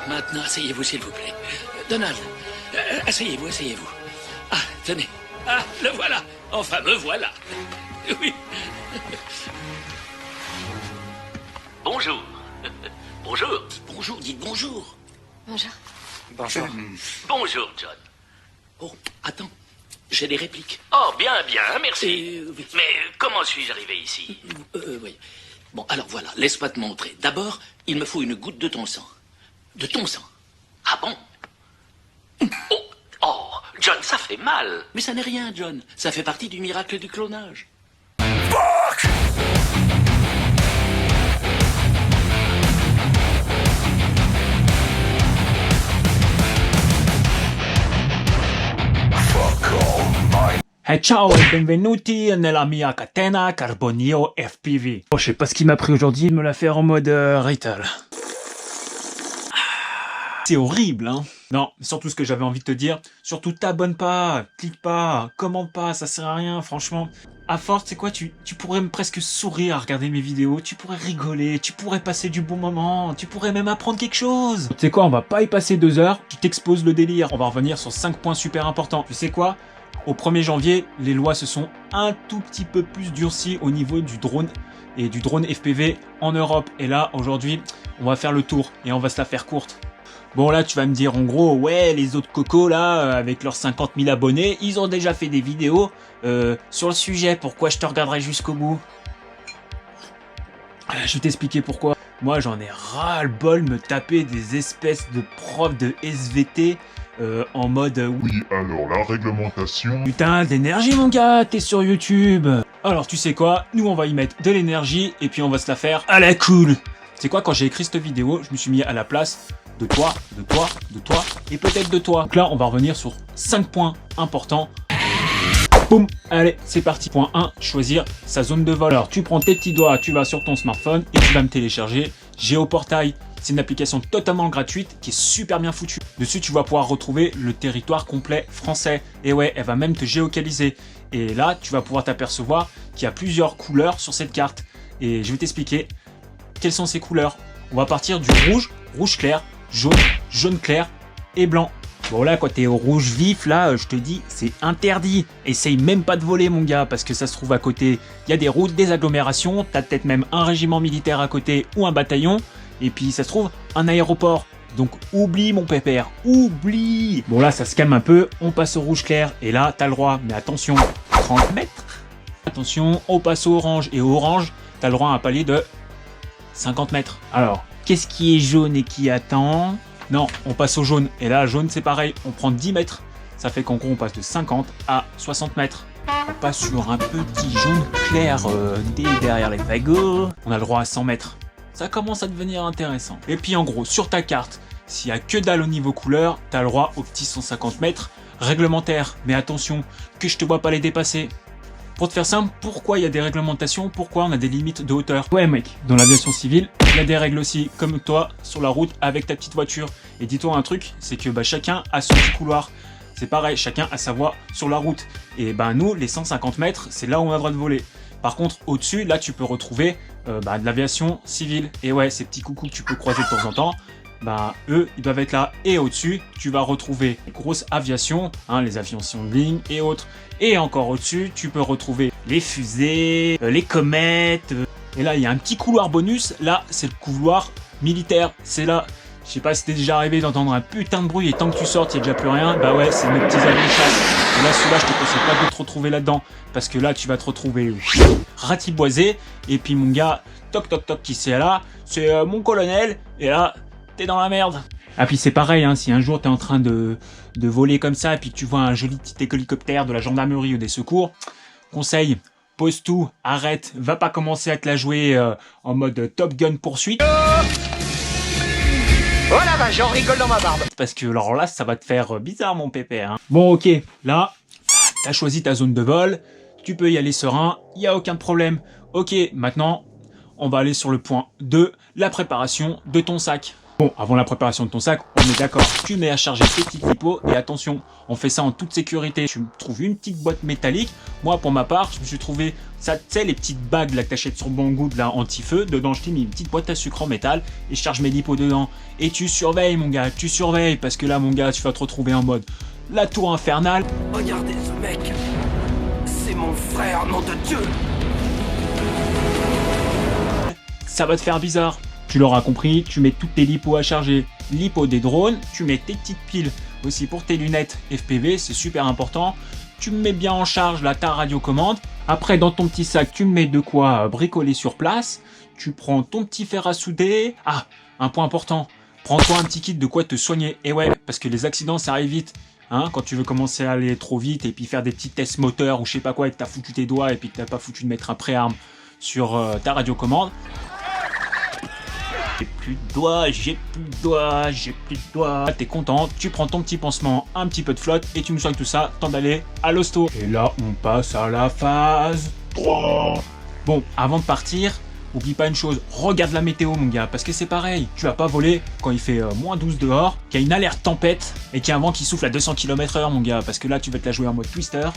Maintenant, asseyez-vous, s'il vous plaît. Donald, asseyez-vous, asseyez-vous. Ah, tenez. Ah, le voilà. Enfin, me voilà. Oui. Bonjour. Bonjour. Bonjour, dites bonjour. Bonjour. Bonjour. Bonjour, John. Oh, attends. J'ai des répliques. Oh, bien, bien, merci. Oui. Mais comment suis-je arrivé ici? Oui. Bon, alors voilà, laisse-moi te montrer. D'abord, il me faut une goutte de ton sang. De ton sang? Ah bon? Oh, John, ça fait mal. Mais ça n'est rien, John. Ça fait partie du miracle du clonage. Fuck! Hey ciao et benvenuti nella mia catena Carbonio FPV. Oh, je sais pas ce qui m'a pris aujourd'hui de me la faire en mode Rital. C'est horrible, hein. Non, surtout ce que j'avais envie de te dire, surtout t'abonne pas, clique pas, commente pas, ça sert à rien, franchement. À force, c'est quoi, tu pourrais presque sourire à regarder mes vidéos, tu pourrais rigoler, tu pourrais passer du bon moment, tu pourrais même apprendre quelque chose. Tu sais quoi, on va pas y passer 2 heures, je t'expose le délire. On va revenir sur 5 points super importants. Tu sais quoi? Au 1er janvier, les lois se sont un tout petit peu plus durcies au niveau du drone et du drone FPV en Europe. Et là, aujourd'hui, on va faire le tour et on va se la faire courte. Bon, là, tu vas me dire, en gros, ouais, les autres cocos, là, avec leurs 50 000 abonnés, ils ont déjà fait des vidéos sur le sujet. Pourquoi je te regarderai jusqu'au bout? Je vais t'expliquer pourquoi. Moi, j'en ai ras-le-bol me taper des espèces de profs de SVT en mode Oui, alors la réglementation... Putain d'énergie mon gars, t'es sur YouTube. Alors tu sais quoi, nous on va y mettre de l'énergie et puis on va se la faire à la cool. C'est quoi, quand j'ai écrit cette vidéo, je me suis mis à la place de toi, de toi, de toi et peut-être de toi. Donc là on va revenir sur 5 points importants. Boum, allez, c'est parti. Point 1, choisir sa zone de vol. Alors tu prends tes petits doigts, tu vas sur ton smartphone et tu vas me télécharger GeoPortail. C'est une application totalement gratuite qui est super bien foutue. Dessus, tu vas pouvoir retrouver le territoire complet français. Et ouais, elle va même te géocaliser. Et là, tu vas pouvoir t'apercevoir qu'il y a plusieurs couleurs sur cette carte. Et je vais t'expliquer quelles sont ces couleurs. On va partir du rouge, rouge clair, jaune, jaune clair et blanc. Bon là, quand t'es au rouge vif, là, je te dis, c'est interdit. Essaye même pas de voler, mon gars, parce que ça se trouve à côté. Il y a des routes, des agglomérations, t'as peut-être même un régiment militaire à côté ou un bataillon. Et puis ça se trouve, un aéroport. Donc oublie mon pépère, oublie. Bon là ça se calme un peu, on passe au rouge clair. Et là t'as le droit, mais attention, 30 mètres. Attention, on passe au orange. Et au orange, t'as le droit à un palier de 50 mètres. Alors, qu'est-ce qui est jaune et qui attend? Non, on passe au jaune. Et là, jaune c'est pareil, on prend 10 mètres. Ça fait qu'en gros on passe de 50 à 60 mètres. On passe sur un petit jaune clair derrière les fagots. On a le droit à 100 mètres. Ça commence à devenir intéressant. Et puis en gros, sur ta carte, s'il y a que dalle au niveau couleur, t'as le droit aux petits 150 mètres réglementaires. Mais attention, que je te vois pas les dépasser. Pour te faire simple, pourquoi il y a des réglementations? Pourquoi on a des limites de hauteur? Ouais mec, dans l'aviation civile, il y a des règles aussi, comme toi, sur la route, avec ta petite voiture. Et dis-toi un truc, c'est que chacun a son petit couloir. C'est pareil, chacun a sa voie sur la route. Et nous, les 150 mètres, c'est là où on a le droit de voler. Par contre, au-dessus, là, tu peux retrouver de l'aviation civile. Et ouais, ces petits coucous que tu peux croiser de temps en temps, eux, ils doivent être là. Et au-dessus, tu vas retrouver les grosses aviations, les aviations de ligne et autres. Et encore au-dessus, tu peux retrouver les fusées, les comètes. Et là, il y a un petit couloir bonus. Là, c'est le couloir militaire. C'est là. Je sais pas si t'es déjà arrivé d'entendre un putain de bruit et tant que tu sortes, il n'y a déjà plus rien. Bah ouais, c'est mes petits avions de chasse. Et là, celui-là, je te conseille pas de te retrouver là-dedans. Parce que là, tu vas te retrouver ratiboisé. Et puis, mon gars, toc toc toc, qui c'est là? C'est mon colonel. Et là, t'es dans la merde. Ah, puis c'est pareil, si un jour t'es en train de voler comme ça, et puis que tu vois un joli petit hélicoptère de la gendarmerie ou des secours, conseil, pose tout, arrête, va pas commencer à te la jouer en mode Top Gun poursuite. Oh la vache, j'en rigole dans ma barbe. Parce que alors là, ça va te faire bizarre, mon pépère. Bon, ok, là, t'as choisi ta zone de vol, tu peux y aller serein, il n'y a aucun problème. Ok, maintenant, on va aller sur le point 2, la préparation de ton sac. Bon, avant la préparation de ton sac, on est d'accord. Tu mets à charger tes petites lipos et attention, on fait ça en toute sécurité. Tu me trouves une petite boîte métallique. Moi, pour ma part, je me suis trouvé ça, tu sais, les petites bagues là que t'achètes sur Banggood là anti-feu. Dedans, je t'ai mis une petite boîte à sucre en métal et je charge mes lipos dedans. Et tu surveilles, mon gars, tu surveilles parce que là, mon gars, tu vas te retrouver en mode la tour infernale. Regardez ce mec. C'est mon frère, nom de Dieu. Ça va te faire bizarre. Tu l'auras compris, tu mets toutes tes lipos à charger. Lipo des drones, tu mets tes petites piles aussi pour tes lunettes FPV, c'est super important. Tu me mets bien en charge là ta radiocommande. Après, dans ton petit sac, tu me mets de quoi bricoler sur place. Tu prends ton petit fer à souder. Ah, un point important. Prends-toi un petit kit de quoi te soigner. Et ouais, parce que les accidents, ça arrive vite. Hein, quand tu veux commencer à aller trop vite et puis faire des petits tests moteurs ou je sais pas quoi et que t'as foutu tes doigts et puis que t'as pas foutu de mettre un préarme sur ta radiocommande. J'ai plus de doigts, j'ai plus de doigts, j'ai plus de doigts. T'es content, tu prends ton petit pansement, un petit peu de flotte et tu me soignes tout ça, temps d'aller à l'hosto. Et là, on passe à la phase 3. Bon, avant de partir, oublie pas une chose, regarde la météo mon gars, parce que c'est pareil, tu vas pas voler quand il fait moins 12 dehors, qu'il y a une alerte tempête et qu'il y a un vent qui souffle à 200 km/h mon gars, parce que là tu vas te la jouer en mode twister.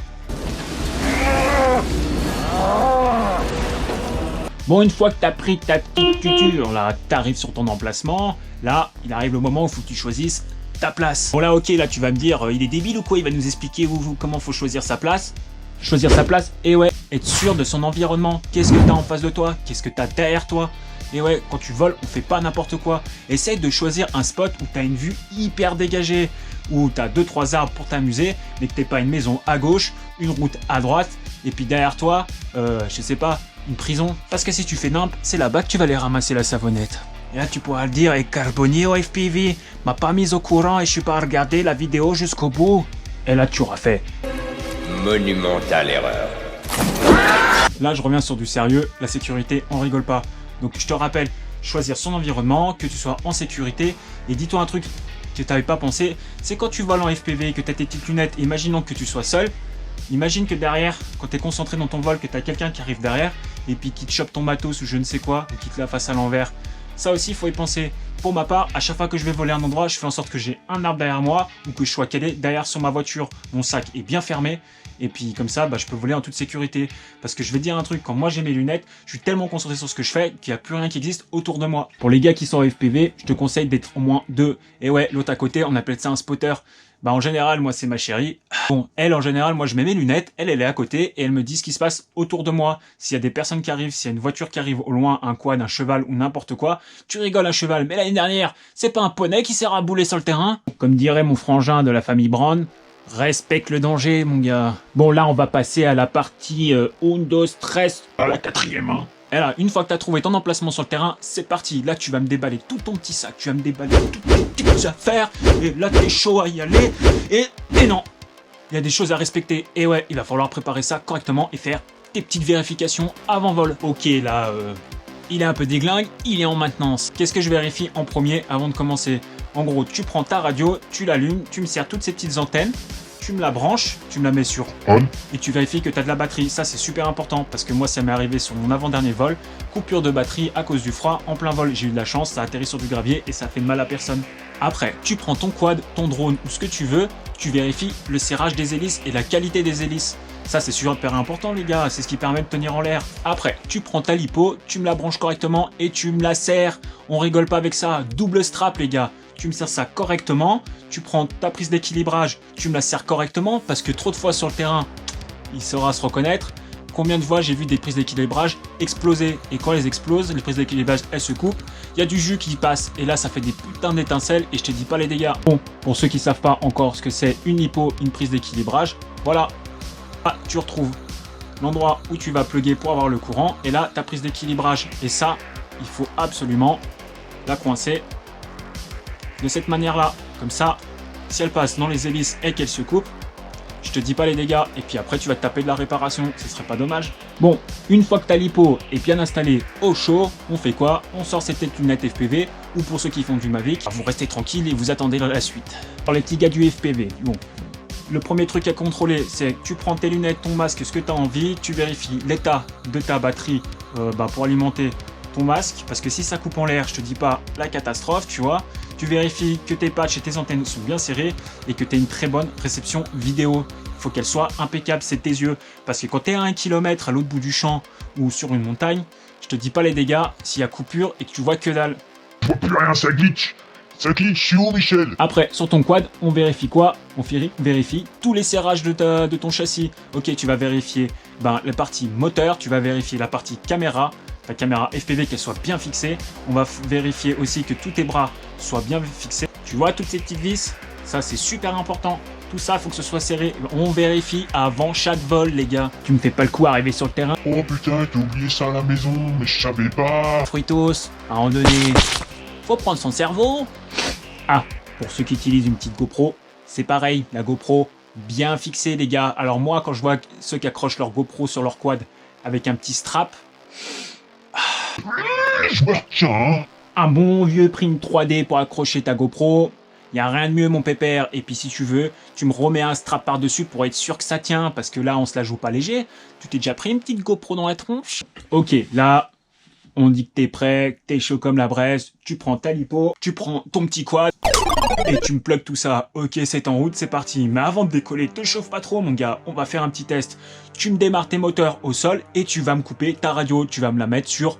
Bon, une fois que t'as pris ta petite tuture, là, t'arrives sur ton emplacement, là, il arrive le moment où il faut que tu choisisses ta place. Bon là, ok, là, tu vas me dire, il est débile ou quoi? Il va nous expliquer comment faut choisir sa place. Choisir sa place, et ouais, être sûr de son environnement. Qu'est-ce que t'as en face de toi? Qu'est-ce que t'as derrière toi? Et ouais, quand tu voles, on fait pas n'importe quoi. Essaye de choisir un spot où t'as une vue hyper dégagée, où t'as 2-3 arbres pour t'amuser, mais que t'aies pas une maison à gauche, une route à droite, et puis derrière toi, je sais pas, une prison. Parce que si tu fais nimp, c'est là-bas que tu vas aller ramasser la savonnette. Et là, tu pourras le dire, et Carbonio FPV m'a pas mis au courant et je suis pas regardé la vidéo jusqu'au bout. Et là, tu auras fait monumentale erreur. Là, je reviens sur du sérieux, la sécurité, on rigole pas. Donc, je te rappelle, choisir son environnement, que tu sois en sécurité, et dis-toi un truc que t'avais pas pensé, c'est quand tu voles en FPV, que t'as tes petites lunettes, imaginons que tu sois seul, imagine que derrière, quand t'es concentré dans ton vol, que t'as quelqu'un qui arrive derrière, et puis qui te chope ton matos ou je ne sais quoi, ou qui te la fasse à l'envers. Ça aussi, il faut y penser. Pour ma part, à chaque fois que je vais voler un endroit, je fais en sorte que j'ai un arbre derrière moi, ou que je sois calé derrière sur ma voiture, mon sac est bien fermé, et puis comme ça, je peux voler en toute sécurité. Parce que je vais te dire un truc, quand moi j'ai mes lunettes, je suis tellement concentré sur ce que je fais qu'il n'y a plus rien qui existe autour de moi. Pour les gars qui sont en FPV, je te conseille d'être au moins 2. Et ouais, l'autre à côté, on appelle ça un spotter. En général, moi c'est ma chérie. Bon, elle en général, moi je mets mes lunettes, elle est à côté et elle me dit ce qui se passe autour de moi. S'il y a des personnes qui arrivent, s'il y a une voiture qui arrive au loin, un quad, un cheval ou n'importe quoi, tu rigoles un cheval, mais l'année dernière, c'est pas un poney qui s'est raboulé sur le terrain? Comme dirait mon frangin de la famille Brown, respecte le danger mon gars. Bon là on va passer à la partie Undo Stress, à la 4e. Et là, une fois que tu as trouvé ton emplacement sur le terrain, c'est parti. Là, tu vas me déballer tout ton petit sac, tu vas me déballer toutes tes petites affaires, et là, t'es chaud à y aller. Et non, il y a des choses à respecter. Et ouais, il va falloir préparer ça correctement et faire tes petites vérifications avant vol. Ok, là, il est un peu déglingue, il est en maintenance. Qu'est-ce que je vérifie en premier avant de commencer? En gros, tu prends ta radio, tu l'allumes, tu me sers toutes ces petites antennes. Tu me la branches, tu me la mets sur on et tu vérifies que tu as de la batterie. Ça, c'est super important parce que moi, ça m'est arrivé sur mon avant-dernier vol. Coupure de batterie à cause du froid. En plein vol, j'ai eu de la chance, ça a atterri sur du gravier et ça fait de mal à personne. Après, tu prends ton quad, ton drone ou ce que tu veux. Tu vérifies le serrage des hélices et la qualité des hélices. Ça, c'est super important, les gars. C'est ce qui permet de tenir en l'air. Après, tu prends ta lipo, tu me la branches correctement et tu me la serres. On rigole pas avec ça. Double strap, les gars. Tu me sers ça correctement, tu prends ta prise d'équilibrage, tu me la sers correctement, parce que trop de fois sur le terrain, il saura se reconnaître. Combien de fois j'ai vu des prises d'équilibrage exploser, et quand elles explosent, les prises d'équilibrage elles se coupent, il y a du jus qui passe, et là ça fait des putains d'étincelles, et je te dis pas les dégâts. Bon, pour ceux qui savent pas encore ce que c'est une lipo, une prise d'équilibrage, voilà, là tu retrouves l'endroit où tu vas plugger pour avoir le courant, et là ta prise d'équilibrage, et ça, il faut absolument la coincer de cette manière-là, comme ça, si elle passe dans les hélices et qu'elle se coupe, je te dis pas les dégâts, et puis après tu vas te taper de la réparation, ce serait pas dommage. Bon, une fois que ta lipo est bien installée au chaud, on fait quoi? On sort cette lunette FPV, ou pour ceux qui font du Mavic, vous restez tranquille et vous attendez la suite. Alors les petits gars du FPV, bon, le premier truc à contrôler, c'est que tu prends tes lunettes, ton masque, ce que tu as envie, tu vérifies l'état de ta batterie pour alimenter ton masque, parce que si ça coupe en l'air, je te dis pas la catastrophe, tu vois. Tu vérifies que tes patchs et tes antennes sont bien serrés et que tu as une très bonne réception vidéo. Il faut qu'elle soit impeccable, c'est tes yeux. Parce que quand tu es à 1 km à l'autre bout du champ ou sur une montagne, je te dis pas les dégâts s'il y a coupure et que tu vois que dalle. Je vois plus rien, ça glitch. Ça glitch, je suis où, Michel? Après, sur ton quad, on vérifie quoi? On vérifie tous les serrages de ton châssis. Ok, tu vas vérifier la partie moteur, tu vas vérifier la partie caméra, ta caméra FPV qu'elle soit bien fixée. On va vérifier aussi que tous tes bras soient bien fixés. Tu vois toutes ces petites vis? Ça, c'est super important. Tout ça, il faut que ce soit serré. On vérifie avant chaque vol, les gars. Tu me fais pas le coup arriver sur le terrain. Oh putain, t'as oublié ça à la maison, mais je savais pas. Fruitos, à un moment donné, faut prendre son cerveau. Ah, pour ceux qui utilisent une petite GoPro, c'est pareil, la GoPro bien fixée, les gars. Alors moi, quand je vois ceux qui accrochent leur GoPro sur leur quad avec un petit strap, Je me retiens. un bon vieux print 3D pour accrocher ta GoPro, il n'y a rien de mieux, mon pépère. Et puis si tu veux, tu me remets un strap par-dessus pour être sûr que ça tient, parce que là, on se la joue pas léger. Tu t'es déjà pris une petite GoPro dans la tronche? Ok, là, on dit que t'es prêt, que t'es chaud comme la braise, tu prends ta lipo, tu prends ton petit quad, et tu me plugues tout ça. Ok, c'est en route, c'est parti. Mais avant de décoller, te chauffe pas trop, mon gars, on va faire un petit test. Tu me démarres tes moteurs au sol, et tu vas me couper ta radio, tu vas me la mettre sur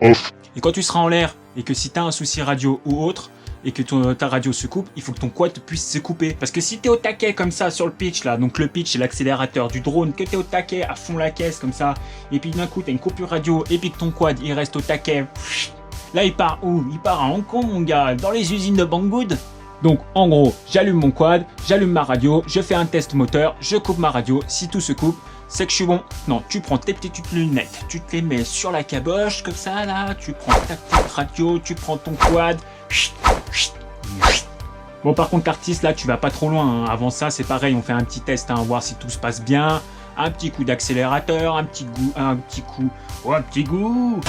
Off. Et quand tu seras en l'air, et que si t'as un souci radio ou autre, et que ta radio se coupe, il faut que ton quad puisse se couper. Parce que si t'es au taquet comme ça sur le pitch là, donc le pitch c'est l'accélérateur du drone, que t'es au taquet à fond la caisse comme ça, et puis d'un coup t'as une coupure radio, et puis que ton quad il reste au taquet, là il part où? Il part à Hong Kong, mon gars, dans les usines de Banggood. Donc en gros, j'allume mon quad, j'allume ma radio, je fais un test moteur, je coupe ma radio, si tout se coupe, c'est que je suis bon. Non, tu prends tes petites lunettes, tu te les mets sur la caboche comme ça là, tu prends ta petite radio, tu prends ton quad. Bon, par contre l'artiste là, tu vas pas trop loin, hein. Avant ça, c'est pareil, on fait un petit test, hein, voir si tout se passe bien. Un petit coup d'accélérateur, un petit coup, un petit goût.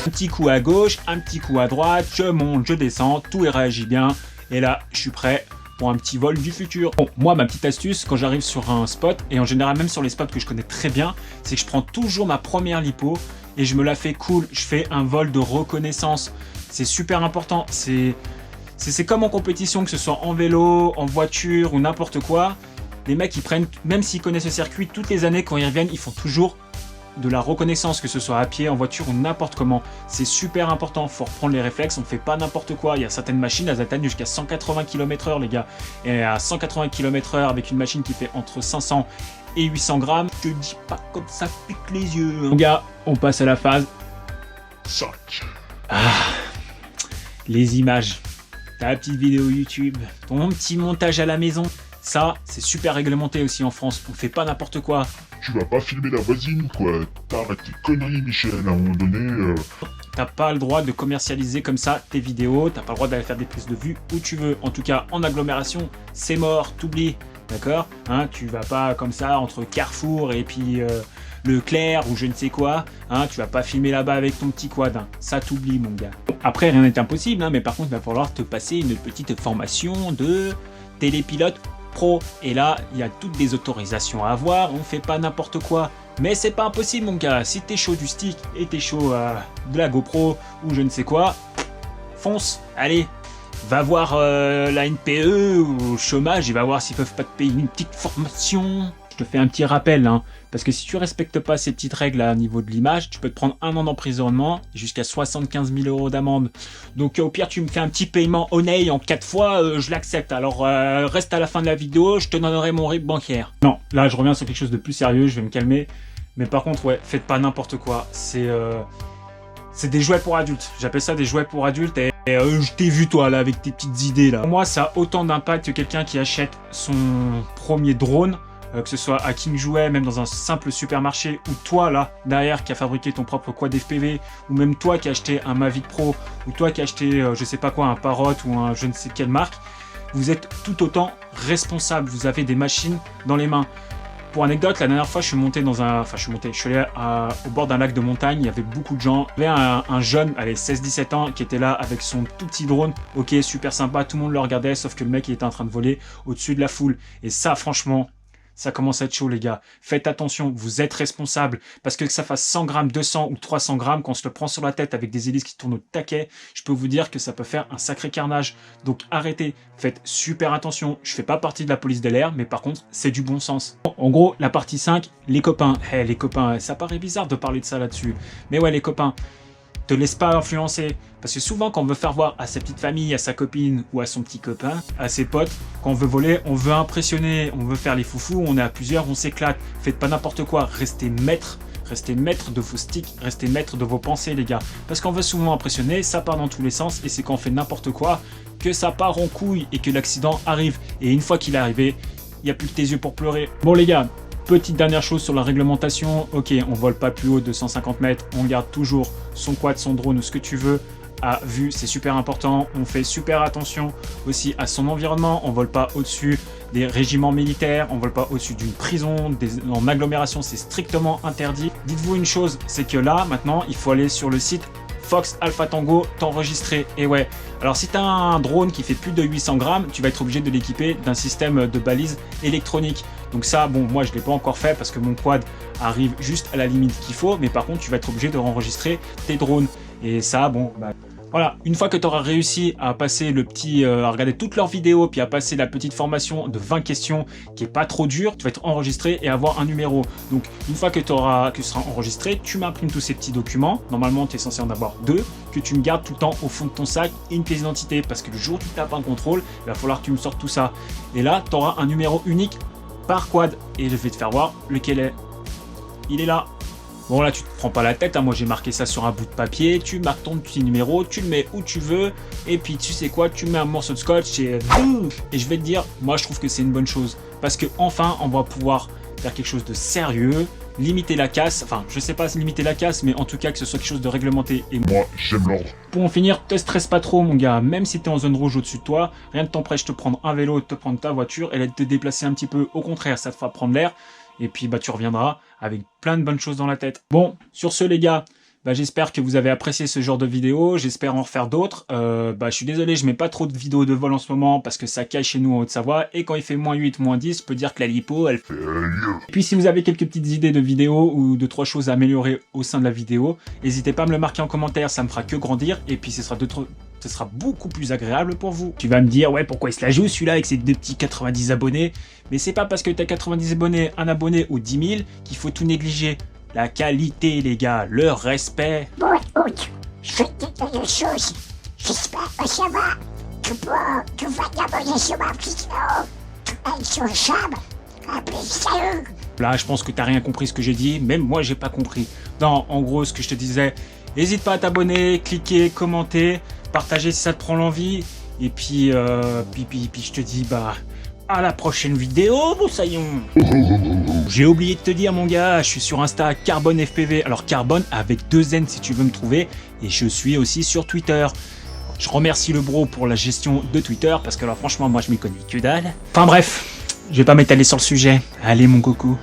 Un petit coup à gauche, un petit coup à droite, je monte, je descends, tout réagit bien. Et là, je suis prêt pour un petit vol du futur. Bon, moi, ma petite astuce, quand j'arrive sur un spot, et en général même sur les spots que je connais très bien, c'est que je prends toujours ma première lipo et je me la fais cool. Je fais un vol de reconnaissance. C'est super important. C'est comme en compétition, que ce soit en vélo, en voiture ou n'importe quoi. Les mecs, ils prennent, même s'ils connaissent le circuit, toutes les années, quand ils reviennent, ils font toujours de la reconnaissance, que ce soit à pied, en voiture ou n'importe comment. C'est super important, faut reprendre les réflexes, on fait pas n'importe quoi. Il y a certaines machines, elles atteignent jusqu'à 180 km/h, les gars. Et à 180 km/h, avec une machine qui fait entre 500 et 800 grammes, je te dis pas comme ça pique les yeux. Mon gars, on passe à la phase 5. Les images. Ta petite vidéo YouTube, ton petit montage à la maison. Ça, c'est super réglementé aussi en France. On fait pas n'importe quoi. Tu vas pas filmer la voisine, quoi. T'arrêtes tes conneries, Michel, à un moment donné. T'as pas le droit de commercialiser comme ça tes vidéos. T'as pas le droit d'aller faire des prises de vue où tu veux. En tout cas, en agglomération, c'est mort, t'oublies. D'accord, hein, tu vas pas comme ça entre Carrefour et puis Leclerc ou je ne sais quoi. Hein, tu vas pas filmer là-bas avec ton petit quad. Hein. Ça t'oublie, mon gars. Bon, après, rien n'est impossible, hein, mais par contre, il va falloir te passer une petite formation de télépilote pro. Et là, il y a toutes des autorisations à avoir. On fait pas n'importe quoi. Mais c'est pas impossible, mon gars. Si t'es chaud du stick et t'es chaud de la GoPro ou je ne sais quoi, fonce. Allez. Va voir la NPE ou au chômage et va voir s'ils peuvent pas te payer une petite formation. Je te fais un petit rappel, hein, parce que si tu respectes pas ces petites règles à niveau de l'image, tu peux te prendre 1 an d'emprisonnement et jusqu'à 75 000 € d'amende. Donc au pire, tu me fais un petit paiement Honey en 4 fois, je l'accepte. Alors reste à la fin de la vidéo, je te donnerai mon RIB bancaire. Non, là je reviens sur quelque chose de plus sérieux, je vais me calmer. Mais par contre, ouais, faites pas n'importe quoi. C'est des jouets pour adultes. J'appelle ça des jouets pour adultes et je t'ai vu toi là avec tes petites idées là. Pour moi ça a autant d'impact que quelqu'un qui achète son premier drone, que ce soit à King Jouet, même dans un simple supermarché, ou toi là derrière qui a fabriqué ton propre quad FPV, ou même toi qui a acheté un Mavic Pro, ou toi qui a acheté je sais pas quoi, un Parrot ou un je ne sais quelle marque. Vous êtes tout autant responsable. Vous avez des machines dans les mains. Pour anecdote, la dernière fois, je suis allé au bord d'un lac de montagne, il y avait beaucoup de gens. Il y avait un jeune, allez, 16-17 ans, qui était là avec son tout petit drone. Ok, super sympa, tout le monde le regardait, sauf que le mec, il était en train de voler au-dessus de la foule. Et ça, franchement, ça commence à être chaud les gars. Faites attention, vous êtes responsables. Parce que ça fasse 100 grammes, 200 ou 300 grammes, quand on se le prend sur la tête avec des hélices qui tournent au taquet, je peux vous dire que ça peut faire un sacré carnage. Donc arrêtez, faites super attention. Je fais pas partie de la police de l'air, mais par contre, c'est du bon sens. En gros, la partie 5, les copains. Les copains, ça paraît bizarre de parler de ça là-dessus. Mais ouais, les copains, te laisse pas influencer. Parce que souvent, quand on veut faire voir à sa petite famille, à sa copine ou à son petit copain, à ses potes, quand on veut voler, on veut impressionner, on veut faire les foufous, on est à plusieurs, on s'éclate. Faites pas n'importe quoi, restez maître de vos sticks, restez maître de vos pensées les gars. Parce qu'on veut souvent impressionner, ça part dans tous les sens et c'est quand on fait n'importe quoi que ça part en couille et que l'accident arrive. Et une fois qu'il est arrivé, il n'y a plus que tes yeux pour pleurer. Bon les gars, petite dernière chose sur la réglementation, ok, on vole pas plus haut de 150 mètres, on garde toujours son quad, son drone ou ce que tu veux à vue, c'est super important. On fait super attention aussi à son environnement, on vole pas au-dessus des régiments militaires, on vole pas au-dessus d'une prison, en agglomération c'est strictement interdit. Dites-vous une chose, c'est que là maintenant il faut aller sur le site Fox Alpha Tango, t'enregistrer. Et ouais, alors si tu as un drone qui fait plus de 800 grammes, tu vas être obligé de l'équiper d'un système de balise électronique. Donc ça, bon, moi je ne l'ai pas encore fait parce que mon quad arrive juste à la limite qu'il faut, mais par contre tu vas être obligé de enregistrer tes drones. Et ça, bon, bah voilà, une fois que tu auras réussi à passer le petit, à regarder toutes leurs vidéos, puis à passer la petite formation de 20 questions qui est pas trop dure, tu vas être enregistré et avoir un numéro. Donc une fois que tu seras enregistré, tu m'imprimes tous ces petits documents. Normalement, tu es censé en avoir 2, que tu me gardes tout le temps au fond de ton sac et une pièce d'identité. Parce que le jour où tu tapes un contrôle, il va falloir que tu me sortes tout ça. Et là, tu auras un numéro unique par quad. Et je vais te faire voir lequel est. Il est là. Bon là tu te prends pas la tête, hein. Moi j'ai marqué ça sur un bout de papier, tu marques ton petit numéro, tu le mets où tu veux, et puis tu sais quoi, tu mets un morceau de scotch et je vais te dire, moi je trouve que c'est une bonne chose, parce que enfin on va pouvoir faire quelque chose de sérieux, limiter la casse, enfin je sais pas si limiter la casse, mais en tout cas que ce soit quelque chose de réglementé. Et moi j'aime l'ordre. Pour en finir, te stresse pas trop mon gars, même si tu es en zone rouge au-dessus de toi, rien ne t'empêche de te prendre un vélo, de te prendre ta voiture et de te déplacer un petit peu, au contraire ça te fera prendre l'air. Et puis bah tu reviendras avec plein de bonnes choses dans la tête. Bon, sur ce les gars, bah, j'espère que vous avez apprécié ce genre de vidéo, j'espère en refaire d'autres. Je suis désolé, je mets pas trop de vidéos de vol en ce moment parce que ça caille chez nous en Haute-Savoie. Et quand il fait -8, -10, je peux dire que la lipo, elle fait mieux. Et puis si vous avez quelques petites idées de vidéos ou de 3 choses à améliorer au sein de la vidéo, n'hésitez pas à me le marquer en commentaire, ça me fera que grandir. Et puis ce sera beaucoup plus agréable pour vous. Tu vas me dire, ouais, pourquoi il se la joue celui-là avec ses 2 petits 90 abonnés? Mais c'est pas parce que tu as 90 abonnés, un abonné ou 10 000 qu'il faut tout négliger. La qualité, les gars, le respect. Bon, écoute, je vais te dire une chose. J'espère que ça va. Tu vas t'abonner sur ma vidéo. Tu vas être sur le sable. Appelez salut. Là, je pense que t'as rien compris ce que j'ai dit. Même moi, j'ai pas compris. Non, en gros, ce que je te disais, n'hésite pas à t'abonner, cliquer, commenter, partager si ça te prend l'envie. Et puis, je te dis, bah, à la prochaine vidéo, Broussaillon. J'ai oublié de te dire, mon gars, je suis sur Insta Carbone FPV. Alors, Carbone avec 2 N si tu veux me trouver. Et je suis aussi sur Twitter. Je remercie le bro pour la gestion de Twitter parce que, alors, franchement, moi, je m'y connais que dalle. Enfin, bref, je vais pas m'étaler sur le sujet. Allez, mon coco.